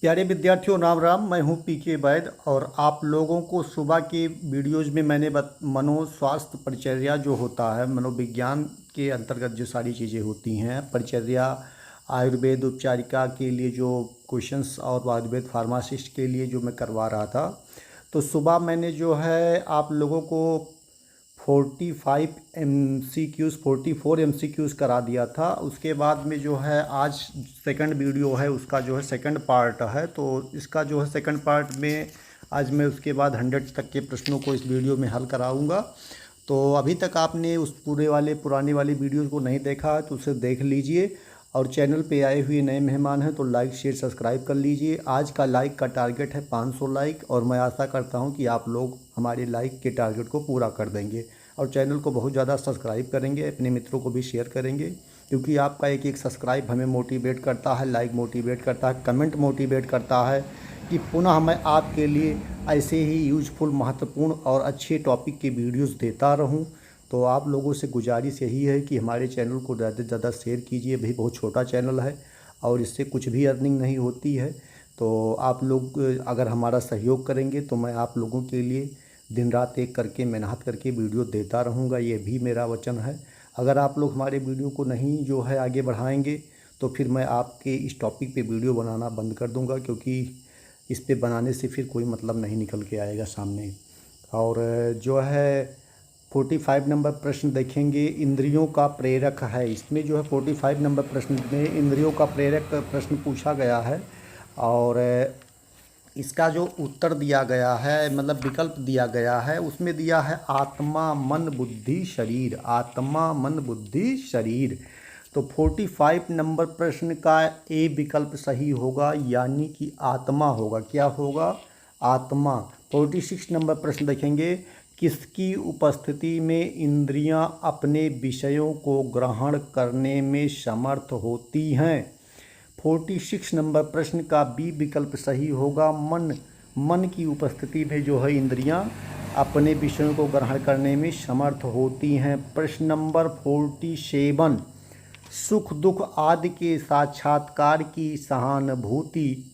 प्यारे विद्यार्थियों, राम राम। मैं हूं पीके वैद और आप लोगों को सुबह के वीडियोज़ में मैंने मनोस्वास्थ्य परिचर्या जो होता है, मनोविज्ञान के अंतर्गत जो सारी चीज़ें होती हैं, परिचर्या, आयुर्वेद उपचारिका के लिए जो क्वेश्चंस और आयुर्वेद फार्मासिस्ट के लिए जो मैं करवा रहा था, तो सुबह मैंने जो है आप लोगों को 45 MCQs 44 MCQs करा दिया था। उसके बाद में जो है आज सेकंड वीडियो है, उसका जो है सेकंड पार्ट है। तो इसका जो है सेकंड पार्ट में आज मैं उसके बाद 100 तक के प्रश्नों को इस वीडियो में हल कराऊंगा। तो अभी तक आपने उस पुराने वाली वीडियो को नहीं देखा है तो उसे देख लीजिए, और चैनल पे आए हुए नए मेहमान हैं तो लाइक शेयर सब्सक्राइब कर लीजिए। आज का लाइक का टारगेट है 500 लाइक, और मैं आशा करता हूं कि आप लोग हमारे लाइक के टारगेट को पूरा कर देंगे और चैनल को बहुत ज़्यादा सब्सक्राइब करेंगे, अपने मित्रों को भी शेयर करेंगे, क्योंकि आपका एक एक सब्सक्राइब हमें मोटिवेट करता है, लाइक मोटिवेट करता है, कमेंट मोटिवेट करता है कि पुनः मैं आपके लिए ऐसे ही यूजफुल, महत्वपूर्ण और अच्छे टॉपिक के वीडियोज़ देता रहूँ। तो आप लोगों से गुजारिश यही है कि हमारे चैनल को ज़्यादा से ज़्यादा शेयर कीजिए। भाई बहुत छोटा चैनल है और इससे कुछ भी अर्निंग नहीं होती है। तो आप लोग अगर हमारा सहयोग करेंगे तो मैं आप लोगों के लिए दिन रात एक करके मेहनत करके वीडियो देता रहूँगा, ये भी मेरा वचन है। अगर आप लोग हमारे वीडियो को नहीं जो है आगे बढ़ाएंगे तो फिर मैं आपके इस टॉपिक पे वीडियो बनाना बंद कर दूँगा, क्योंकि इस पे बनाने से फिर कोई मतलब नहीं निकल के आएगा सामने। और जो है 45 नंबर प्रश्न देखेंगे, इंद्रियों का प्रेरक है। इसमें जो है 45 नंबर प्रश्न में इंद्रियों का प्रेरक प्रश्न पूछा गया है, और इसका जो उत्तर दिया गया है, मतलब विकल्प दिया गया है, उसमें दिया है आत्मा मन बुद्धि शरीर। आत्मा मन बुद्धि शरीर। तो 45 नंबर प्रश्न का ए विकल्प सही होगा, यानी कि आत्मा होगा। क्या होगा? आत्मा। 46 नंबर प्रश्न देखेंगे, किसकी उपस्थिति में इंद्रियां अपने विषयों को ग्रहण करने में समर्थ होती हैं? 46 नंबर प्रश्न का बी विकल्प सही होगा, मन। मन की उपस्थिति में जो है इंद्रियां अपने विषयों को ग्रहण करने में समर्थ होती हैं। प्रश्न नंबर 47, सुख दुख आदि के साक्षात्कार की सहानुभूति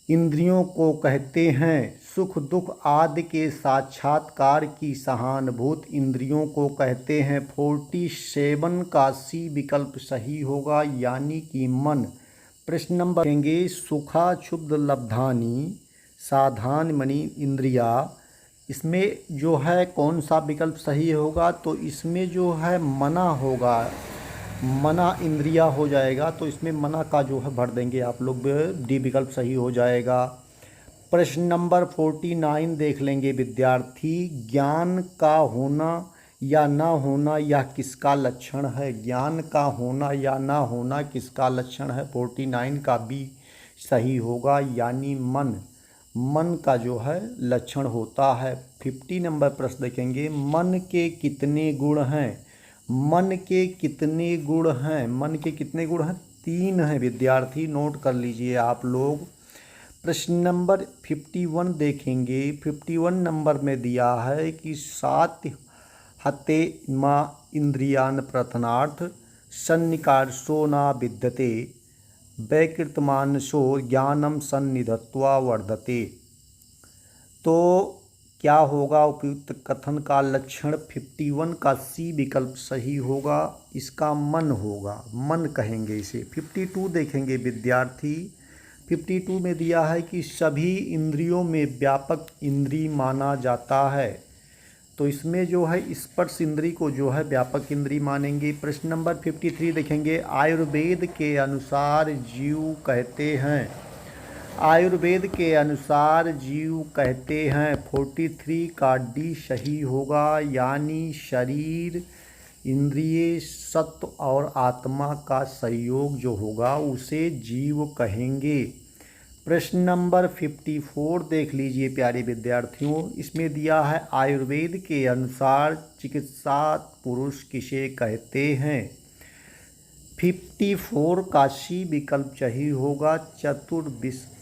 इंद्रियों को कहते हैं। सुख दुख आदि के साक्षात्कार की सहानुभूति इंद्रियों को कहते हैं। 47 का सी विकल्प सही होगा, यानी कि मन। प्रश्न नंबर देंगे, सुखा क्षुब्ध लब्धानी साधान मणि इंद्रिया। इसमें जो है कौन सा विकल्प सही होगा? तो इसमें जो है मना होगा, मना इंद्रिया हो जाएगा। तो इसमें मना का जो है भर देंगे आप लोग, डी विकल्प सही हो जाएगा। प्रश्न नंबर 49 देख लेंगे विद्यार्थी, ज्ञान का होना या ना होना यह किसका लक्षण है? ज्ञान का होना या ना होना किसका लक्षण है? 49 का बी सही होगा, यानी मन। मन का जो है लक्षण होता है। 50 नंबर प्रश्न देखेंगे, मन के कितने गुण हैं? मन के कितने गुण हैं? मन के कितने गुण हैं? 3 हैं विद्यार्थी, नोट कर लीजिए आप लोग। प्रश्न नंबर 51 देखेंगे। 51 नंबर में दिया है कि सात हते मा इंद्रियान प्रथनार्थ सन्निकार्षो न विद्यते वैकृतमानसो ज्ञानम सन्निधत्वा वर्धते। तो क्या होगा उपयुक्त कथन का लक्षण? 51 का सी विकल्प सही होगा, इसका मन होगा, मन कहेंगे इसे। 52 देखेंगे विद्यार्थी। 52 में दिया है कि सभी इंद्रियों में व्यापक इंद्री माना जाता है। तो इसमें जो है स्पर्श इंद्री को जो है व्यापक इंद्री मानेंगे। प्रश्न नंबर 53 देखेंगे, आयुर्वेद के अनुसार जीव कहते हैं। आयुर्वेद के अनुसार जीव कहते हैं। 43 का डी सही होगा, यानी शरीर, इंद्रिय, सत्व और आत्मा का संयोग जो होगा उसे जीव कहेंगे। प्रश्न नंबर 54 देख लीजिए प्यारे विद्यार्थियों। इसमें दिया है आयुर्वेद के अनुसार चिकित्सा पुरुष किसे कहते हैं? 54 का सी विकल्प सही होगा, चतुर्विशताकी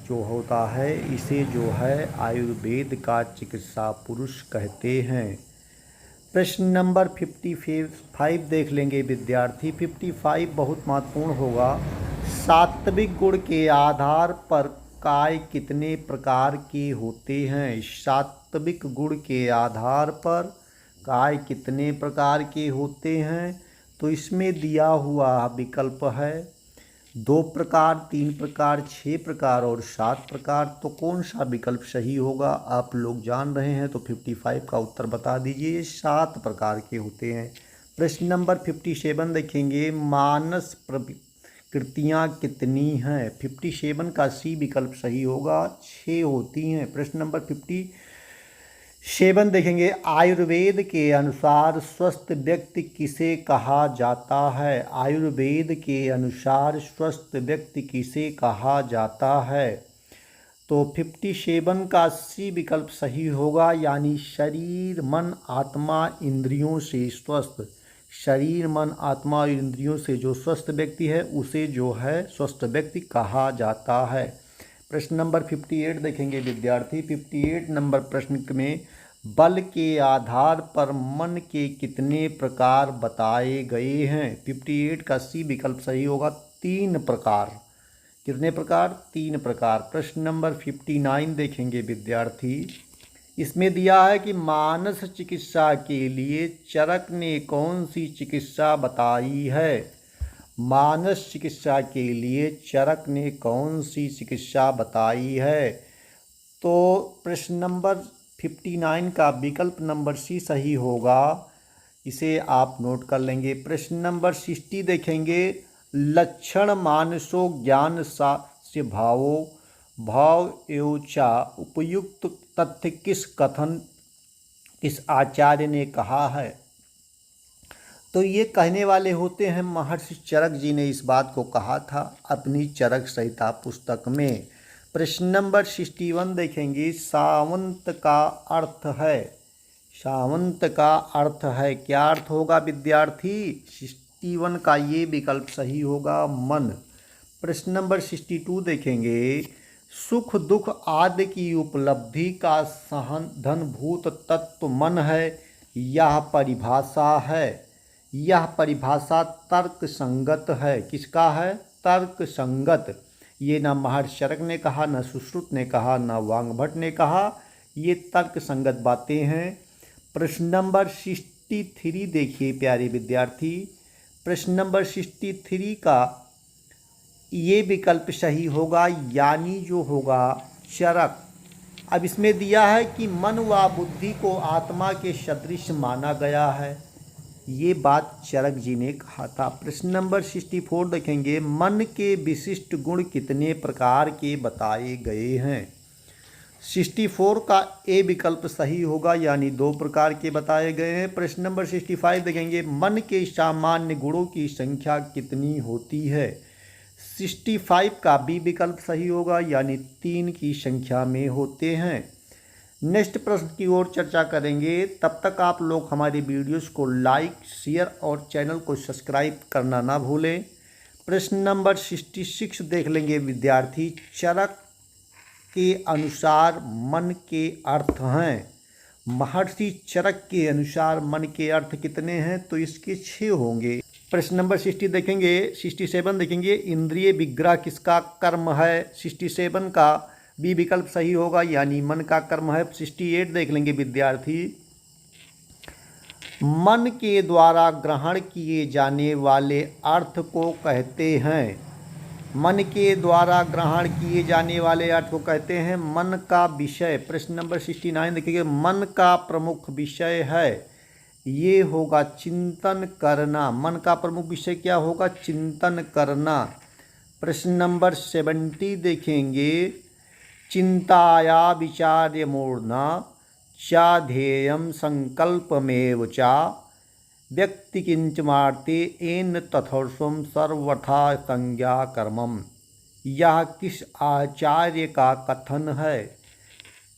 जो होता है इसे जो है आयुर्वेद का चिकित्सा पुरुष कहते हैं। प्रश्न नंबर 55 देख लेंगे विद्यार्थी। 55 बहुत महत्वपूर्ण होगा, सात्विक गुण के आधार पर काय कितने प्रकार के होते हैं? सात्विक गुण के आधार पर काय कितने प्रकार के होते हैं? तो इसमें दिया हुआ विकल्प है 2 प्रकार, 3 प्रकार, 6 प्रकार और 7 प्रकार। तो कौन सा विकल्प सही होगा आप लोग जान रहे हैं तो 55 का उत्तर बता दीजिए। ये 7 प्रकार के होते हैं। प्रश्न नंबर 57 देखेंगे, मानस प्रकृतियाँ कितनी हैं? 57 का सी विकल्प सही होगा, 6 होती हैं। प्रश्न नंबर 57 देखेंगे, आयुर्वेद के अनुसार स्वस्थ व्यक्ति किसे कहा जाता है? आयुर्वेद के अनुसार स्वस्थ व्यक्ति किसे कहा जाता है? तो 57 का सी विकल्प सही होगा, यानी शरीर मन आत्मा इंद्रियों से स्वस्थ। शरीर मन आत्मा और इंद्रियों से जो स्वस्थ व्यक्ति है उसे जो है स्वस्थ व्यक्ति कहा जाता है। प्रश्न नंबर 58 देखेंगे विद्यार्थी। 58 नंबर प्रश्न में बल के आधार पर मन के कितने प्रकार बताए गए हैं? 58 का सी विकल्प सही होगा, 3 प्रकार। कितने प्रकार? 3 प्रकार। प्रश्न नंबर 59 देखेंगे विद्यार्थी। इसमें दिया है कि मानस चिकित्सा के लिए चरक ने कौन सी चिकित्सा बताई है? मानस चिकित्सा के लिए चरक ने कौन सी चिकित्सा बताई है? तो प्रश्न नंबर 59 का विकल्प नंबर सी सही होगा, इसे आप नोट कर लेंगे। प्रश्न नंबर 60 देखेंगे, लक्षण मानसो ज्ञान सास्य भावो भाव एवचा उपयुक्त तथ्य किस आचार्य ने कहा है? तो ये कहने वाले होते हैं महर्षि चरक जी ने इस बात को कहा था अपनी चरक संहिता पुस्तक में। प्रश्न नंबर 61 देखेंगे, सावंत का अर्थ है। सावंत का अर्थ है, क्या अर्थ होगा विद्यार्थी? 61 का ये विकल्प सही होगा, मन। प्रश्न नंबर 62 देखेंगे, सुख दुख आदि की उपलब्धि का साधनभूत तत्व मन है, यह परिभाषा है। यह परिभाषा तर्क संगत है। किसका है? तर्क संगत। ये न महर्षि चरक ने कहा, न सुश्रुत ने कहा, न वांगभट्ट ने कहा, ये तर्क संगत बातें हैं। प्रश्न नंबर 63 देखिए प्यारे विद्यार्थी। प्रश्न नंबर 63 का ये विकल्प सही होगा, यानी जो होगा चरक। अब इसमें दिया है कि मन व बुद्धि को आत्मा के सदृश माना गया है, ये बात चरक जी ने कहा था। प्रश्न नंबर 64 देखेंगे, मन के विशिष्ट गुण कितने प्रकार के बताए गए हैं? 64 का ए विकल्प सही होगा, यानी 2 प्रकार के बताए गए हैं। प्रश्न नंबर 65 देखेंगे, मन के सामान्य गुणों की संख्या कितनी होती है? 65 का बी विकल्प सही होगा, यानी 3 की संख्या में होते हैं। नेक्स्ट प्रश्न की ओर चर्चा करेंगे, तब तक आप लोग हमारी वीडियोस को लाइक, शेयर और चैनल को सब्सक्राइब करना ना भूलें। प्रश्न नंबर 66 देख लेंगे विद्यार्थी। चरक के अनुसार मन के अर्थ हैं। महर्षि चरक के अनुसार मन के अर्थ कितने हैं? तो इसके 6 होंगे। प्रश्न नंबर 60 देखेंगे, 67 देखेंगे, इंद्रिय विग्रह किसका कर्म है? 67 का बी विकल्प सही होगा, यानी मन का कर्म है। 68 देख लेंगे विद्यार्थी। मन के द्वारा ग्रहण किए जाने वाले अर्थ को कहते हैं। मन के द्वारा ग्रहण किए जाने वाले अर्थ को कहते हैं मन का विषय। प्रश्न नंबर 69 देखिए, मन का प्रमुख विषय है, ये होगा चिंतन करना। मन का प्रमुख विषय क्या होगा? चिंतन करना। प्रश्न नंबर 70 देखेंगे, चिंताया विचार्य मूर्धना चा ध्येयम संकल्पमेव चा व्यक्ति किंचमार्ते एन तथर्षम सर्वथा संज्ञा कर्मम। यह किस आचार्य का कथन है?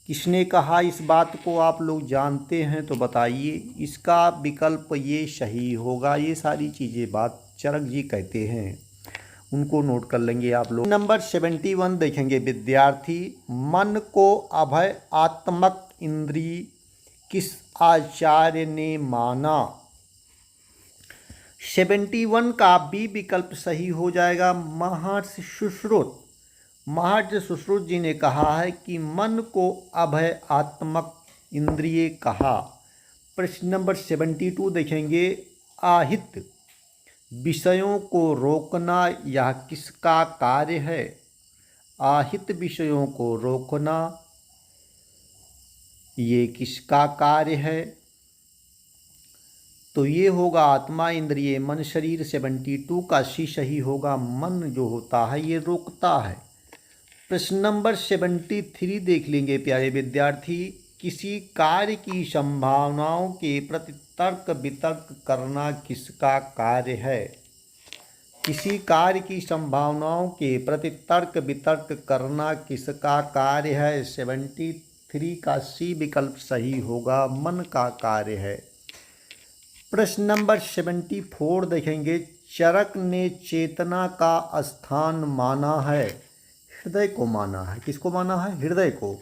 किसने कहा इस बात को आप लोग जानते हैं तो बताइए। इसका विकल्प ये सही होगा। ये सारी चीज़ें बात चरक जी कहते हैं, उनको नोट कर लेंगे आप लोग। नंबर 71 देखेंगे विद्यार्थी, मन को अभय आत्मक इंद्रिय किस आचार्य ने माना? 71 का बी विकल्प सही हो जाएगा महर्षि सुश्रुत। महर्षि सुश्रुत जी ने कहा है कि मन को अभय आत्मक इंद्रिय कहा। प्रश्न नंबर 72 देखेंगे, आहित विषयों को रोकना यह किसका कार्य है? आहित विषयों को रोकना ये किसका कार्य है? तो ये होगा आत्मा, इंद्रिय, मन, शरीर। 72 का सी सही होगा। मन जो होता है ये रोकता है। प्रश्न नंबर 73 देख लेंगे प्यारे विद्यार्थी। किसी कार्य की संभावनाओं के प्रति तर्क वितर्क करना किसका कार्य है? किसी कार्य की संभावनाओं के प्रति तर्क वितर्क करना किसका कार्य है? 73 का सी विकल्प सही होगा, मन का कार्य है। प्रश्न नंबर 74 देखेंगे, चरक ने चेतना का स्थान माना है, हृदय को माना है। किसको माना है? हृदय को।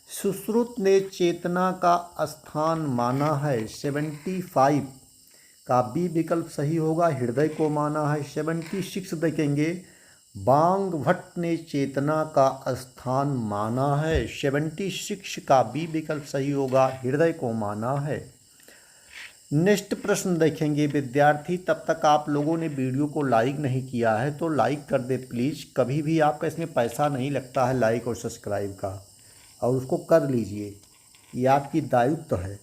सुश्रुत ने चेतना का स्थान माना है। 75 का बी विकल्प सही होगा, हृदय को माना है। 76 देखेंगे, बांग भट्ट ने चेतना का स्थान माना है। 76 का बी विकल्प सही होगा, हृदय को माना है। नेक्स्ट प्रश्न देखेंगे विद्यार्थी। तब तक आप लोगों ने वीडियो को लाइक नहीं किया है तो लाइक कर दे प्लीज़। कभी भी आपका इसमें पैसा नहीं लगता है लाइक और सब्सक्राइब का, और उसको कर लीजिए, ये आपकी दायित्व है।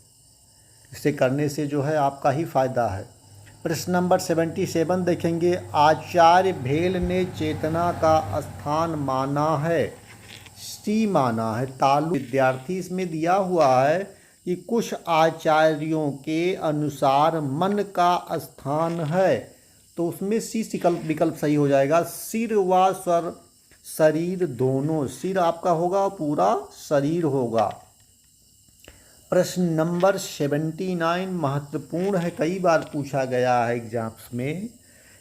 इसे करने से जो है आपका ही फायदा है। प्रश्न नंबर 77 देखेंगे, आचार्य भेल ने चेतना का स्थान माना है, सी माना है। तालु विद्यार्थी इसमें दिया हुआ है कि कुछ आचार्यों के अनुसार मन का स्थान है, तो उसमें सी विकल्प सही हो जाएगा। सिर व स्वर शरीर दोनों, सिर आपका होगा, पूरा शरीर होगा। प्रश्न नंबर 79 महत्वपूर्ण है, कई बार पूछा गया है एग्जाम्स में।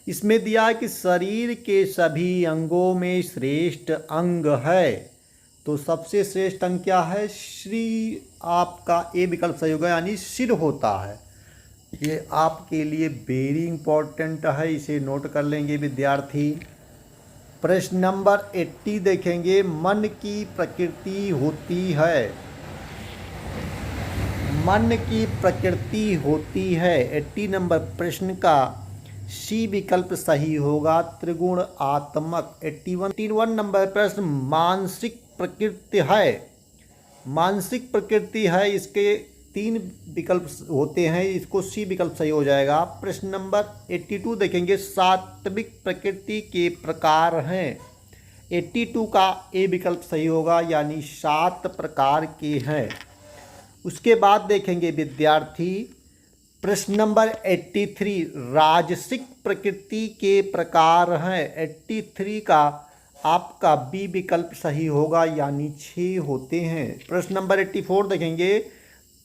इसमें दिया है कि शरीर के सभी अंगों में श्रेष्ठ अंग है, तो सबसे श्रेष्ठ अंग क्या है? श्री आपका ए विकल्प सही होगा, यानी सिर होता है। ये आपके लिए वेरी इंपॉर्टेंट है, इसे नोट कर लेंगे विद्यार्थी। प्रश्न नंबर 80 देखेंगे, मन की प्रकृति होती है, मन की प्रकृति होती है। 80 नंबर प्रश्न का सी विकल्प सही होगा, त्रिगुण आत्मक। 81 नंबर प्रश्न, मानसिक प्रकृति है, मानसिक प्रकृति है, इसके 3 विकल्प होते हैं, इसको सी विकल्प सही हो जाएगा। प्रश्न नंबर 82 देखेंगे, सात्विक प्रकृति के प्रकार हैं। 82 का ए विकल्प सही होगा, यानी 7 प्रकार के हैं। उसके बाद देखेंगे विद्यार्थी प्रश्न नंबर 83, राजसिक प्रकृति के प्रकार हैं। 83 का आपका बी विकल्प सही होगा, यानी 6 होते हैं। प्रश्न नंबर 84 देखेंगे,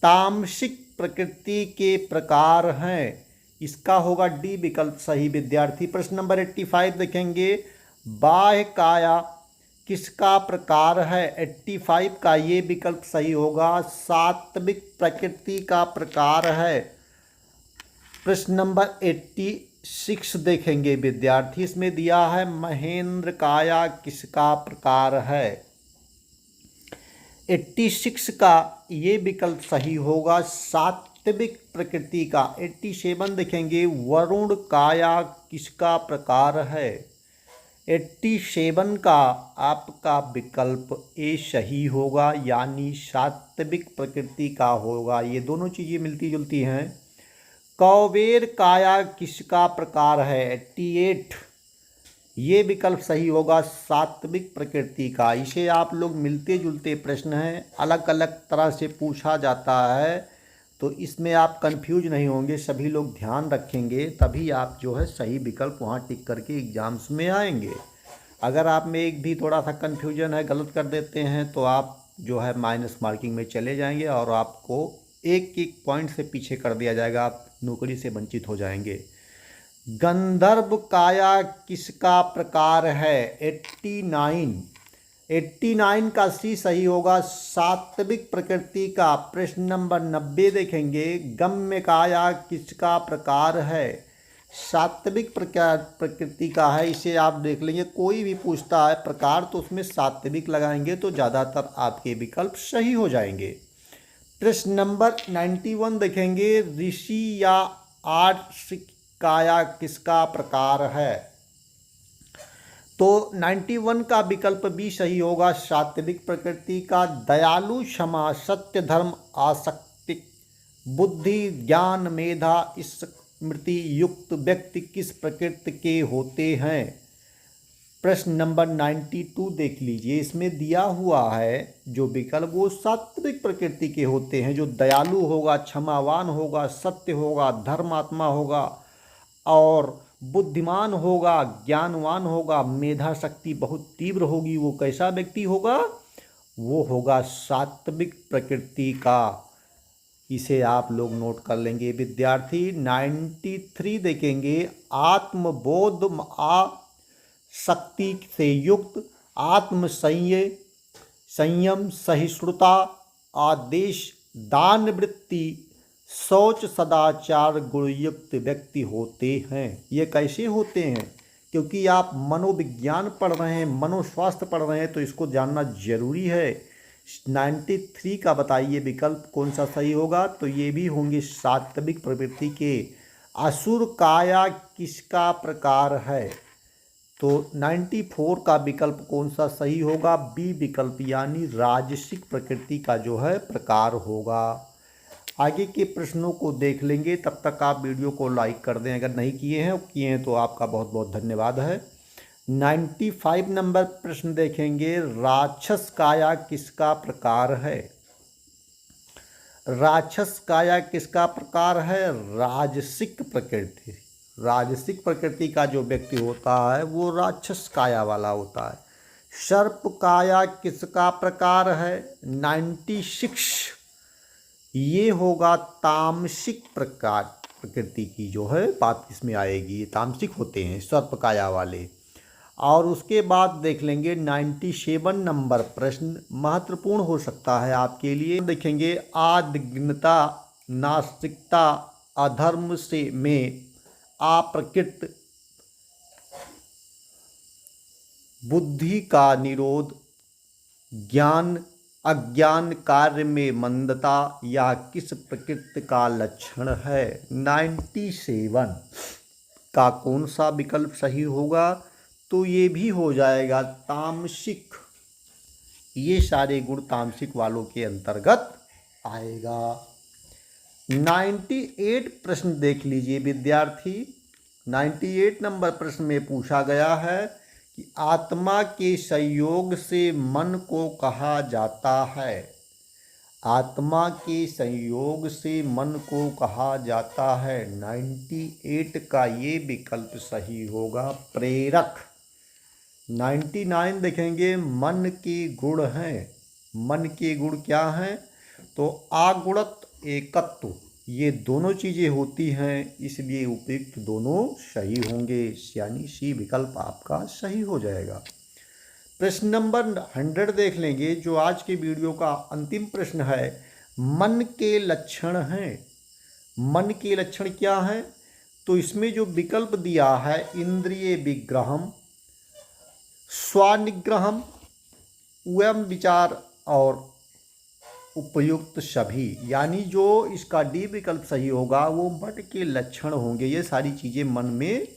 तामसिक प्रकृति के प्रकार हैं, इसका होगा डी विकल्प सही विद्यार्थी। प्रश्न नंबर 85 देखेंगे, बाह्य काया किसका प्रकार है? 85 का ये विकल्प सही होगा, सात्विक प्रकृति का प्रकार है। प्रश्न नंबर 86 देखेंगे विद्यार्थी, इसमें दिया है महेंद्र काया किसका प्रकार है? 86 का ये विकल्प सही होगा, सात्विक प्रकृति का। 87 देखेंगे, वरुण काया किसका प्रकार है? 87 का आपका विकल्प ए सही होगा, यानी सात्विक प्रकृति का होगा। ये दोनों चीज़ें मिलती जुलती हैं। कौबेर काया किसका प्रकार है? 88 ये विकल्प सही होगा, सात्विक प्रकृति का। इसे आप लोग मिलते जुलते प्रश्न हैं, अलग अलग तरह से पूछा जाता है, तो इसमें आप कंफ्यूज नहीं होंगे। सभी लोग ध्यान रखेंगे तभी आप जो है सही विकल्प वहाँ टिक करके एग्जाम्स में आएंगे। अगर आप में एक भी थोड़ा सा कंफ्यूजन है, गलत कर देते हैं, तो आप जो है माइनस मार्किंग में चले जाएंगे और आपको एक एक पॉइंट से पीछे कर दिया जाएगा, आप नौकरी से वंचित हो जाएंगे। गंधर्व काया किसका प्रकार है? 89 का सी सही होगा, सात्विक प्रकृति का। प्रश्न नंबर 90 देखेंगे, गम्य काया किसका प्रकार है? सात्विक प्रकार प्रकृति का है। इसे आप देख लेंगे, कोई भी पूछता है प्रकार तो उसमें सात्विक लगाएंगे तो ज़्यादातर आपके विकल्प सही हो जाएंगे। प्रश्न नंबर 91 देखेंगे, ऋषि या आर्षिक काया किसका प्रकार है? तो 91 का विकल्प भी सही होगा, सात्विक प्रकृति का। दयालु, क्षमा, सत्य, धर्म, आसक्ति, बुद्धि, ज्ञान, मेधा, स्मृति युक्त व्यक्ति किस प्रकृति के होते हैं? प्रश्न नंबर 92 देख लीजिए, इसमें दिया हुआ है जो विकल्प वो सात्विक प्रकृति के होते हैं, जो दयालु होगा, क्षमावान होगा, सत्य होगा, धर्मात्मा होगा और बुद्धिमान होगा, ज्ञानवान होगा, मेधा शक्ति बहुत तीव्र होगी। वो कैसा व्यक्ति होगा? वो होगा सात्विक प्रकृति का। इसे आप लोग नोट कर लेंगे विद्यार्थी। 93 देखेंगे, आत्मबोध, शक्ति से युक्त, आत्म संयम, सहिष्णुता, आदेश, दान वृत्ति, शौच, सदाचार गुणयुक्त व्यक्ति होते हैं। ये कैसे होते हैं? क्योंकि आप मनोविज्ञान पढ़ रहे हैं, मनोस्वास्थ्य पढ़ रहे हैं, तो इसको जानना जरूरी है। 93 का बताइए विकल्प कौन सा सही होगा? तो ये भी होंगे सात्विक प्रवृत्ति के। असुर काया किसका प्रकार है? तो 94 का विकल्प कौन सा सही होगा? बी विकल्प, यानी राजसिक प्रकृति का जो है प्रकार होगा। आगे के प्रश्नों को देख लेंगे, तब तक आप वीडियो को लाइक कर दें अगर नहीं किए हैं तो आपका बहुत बहुत धन्यवाद है। 95 नंबर प्रश्न देखेंगे, राक्षस काया किसका प्रकार है? राक्षस काया किसका प्रकार है? राजसिक प्रकृति। राजसिक प्रकृति का जो व्यक्ति होता है वो राक्षस काया वाला होता है। सर्प काया किसका प्रकार है? 96 ये होगा तामसिक प्रकार प्रकृति की जो है बात इसमें आएगी। ये तामसिक होते हैं सर्प काया वाले। और उसके बाद देख लेंगे 97 नंबर प्रश्न, महत्वपूर्ण हो सकता है आपके लिए। देखेंगे, आदिग्नता, नास्तिकता, अधर्म से में अप्रकृत, बुद्धि का निरोध, ज्ञान, अज्ञान, कार्य में मंदता, या किस प्रकृति का लक्षण है? 97 का कौन सा विकल्प सही होगा? तो ये भी हो जाएगा तामसिक। ये सारे गुण तामसिक वालों के अंतर्गत आएगा। 98 प्रश्न देख लीजिए विद्यार्थी। 98 नंबर प्रश्न में पूछा गया है कि आत्मा के संयोग से मन को कहा जाता है। आत्मा के संयोग से मन को कहा जाता है। 98 का ये विकल्प सही होगा, प्रेरक। 99 देखेंगे, मन के गुण हैं। मन के गुण क्या हैं? तो आगुणत, एकत्व, ये दोनों चीज़ें होती हैं, इसलिए उपयुक्त दोनों सही होंगे, यानी सी विकल्प आपका सही हो जाएगा। प्रश्न नंबर 100 देख लेंगे, जो आज के वीडियो का अंतिम प्रश्न है। मन के लक्षण हैं। मन के लक्षण क्या हैं? तो इसमें जो विकल्प दिया है, इंद्रिय विग्रहम, स्वनिग्रहम, स्वयं विचार और उपयुक्त सभी, यानी जो इसका डी विकल्प सही होगा वो मन के लक्षण होंगे। ये सारी चीज़ें मन में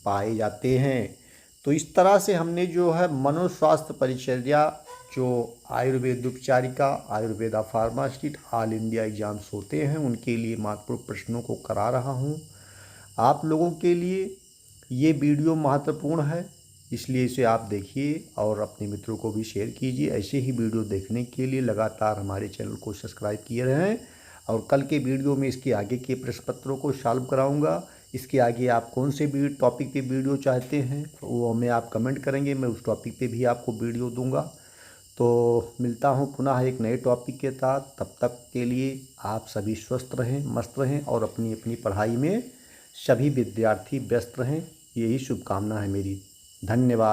पाए जाते हैं। तो इस तरह से हमने जो है मनोस्वास्थ्य परिचर्या, जो आयुर्वेद उपचारिका, Ayurveda pharmacist all India exams होते हैं उनके लिए महत्वपूर्ण प्रश्नों को करा रहा हूँ। आप लोगों के लिए ये वीडियो महत्वपूर्ण है, इसलिए इसे आप देखिए और अपने मित्रों को भी शेयर कीजिए। ऐसे ही वीडियो देखने के लिए लगातार हमारे चैनल को सब्सक्राइब किए रहें। और कल के वीडियो में इसके आगे के प्रश्न पत्रों को सॉल्व कराऊंगा। इसके आगे आप कौन से टॉपिक पे वीडियो चाहते हैं वो हमें आप कमेंट करेंगे, मैं उस टॉपिक पे भी आपको वीडियो दूंगा। तो मिलता हूँ पुनः एक नए टॉपिक के साथ। तब तक के लिए आप सभी स्वस्थ रहें, मस्त रहें और अपनी अपनी पढ़ाई में सभी विद्यार्थी व्यस्त रहें। यही शुभकामना है मेरी। धन्यवाद।